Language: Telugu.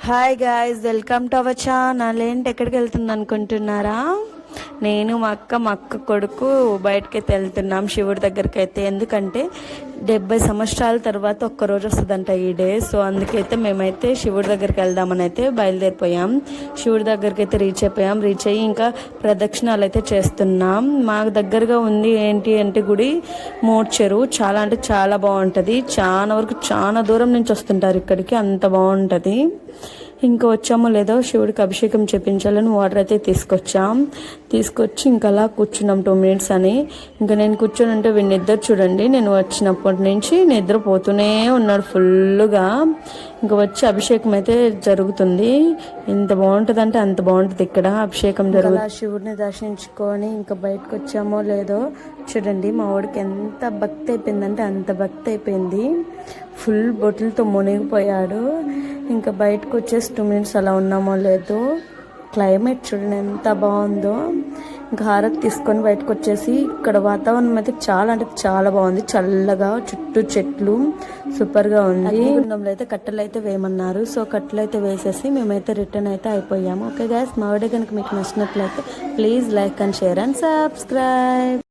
Hi guys, welcome to our channel. ఏంటి ఎక్కడికి వెళ్తుంది అనుకుంటున్నారా? నేను మా అక్క కొడుకు బయటకైతే వెళ్తున్నాం శివుడి దగ్గరికి అయితే. ఎందుకంటే 70 సంవత్సరాల తర్వాత ఒక్కరోజు వస్తుందంట ఈ డే. సో అందుకైతే మేమైతే శివుడి దగ్గరికి వెళ్దామని అయితే బయలుదేరిపోయాం. శివుడి దగ్గరికి అయితే రీచ్ అయ్యి ఇంకా ప్రదక్షిణాలు అయితే చేస్తున్నాం. మాకు దగ్గరగా ఉంది ఏంటి అంటే గుడి మోడ్చెరు. చాలా అంటే చాలా బాగుంటుంది. చాలా వరకు చాలా దూరం నుంచి వస్తుంటారు ఇక్కడికి, అంత బాగుంటుంది. ఇంకా వచ్చామో లేదో శివుడికి అభిషేకం చేయించాలని వాటర్ అయితే తీసుకొచ్చి ఇంకా అలా కూర్చున్నాం 2 minutes అని. ఇంకా నేను కూర్చొని ఉంటే వీడి నిద్ర చూడండి, నేను వచ్చినప్పటి నుంచి నిద్రపోతూనే ఉన్నాడు ఫుల్గా. ఇంకా వచ్చి అభిషేకం అయితే జరుగుతుంది. ఎంత బాగుంటుంది అంటే అంత బాగుంటుంది ఇక్కడ అభిషేకం జరుగుతుంది. శివుడిని దర్శించుకొని ఇంకా బయటకు వచ్చామో లేదో చూడండి, మా వాడికి ఎంత భక్తి అయిపోయిందంటే అంత భక్తి అయిపోయింది. ఫుల్ బొట్టులతో మునిగిపోయాడు. ఇంకా బయటకు వచ్చేసి 2 minutes అలా ఉన్నామో లేదో. క్లైమేట్ చూడండి ఎంత బాగుందో. ఇంకా హారతి తీసుకొని బయటకు వచ్చేసి ఇక్కడ వాతావరణం అయితే చాలా అంటే చాలా బాగుంది. చల్లగా, చుట్టూ చెట్లు, సూపర్గా ఉంది. గుండంలో అయితే కట్టెలు అయితే వేయమన్నారు. సో కట్టెలు అయితే వేసేసి మేమైతే రిటర్న్ అయితే అయిపోయాము. ఓకే గైస్, మా వీడియో కనుక మీకు నచ్చినట్లయితే please like and share and subscribe.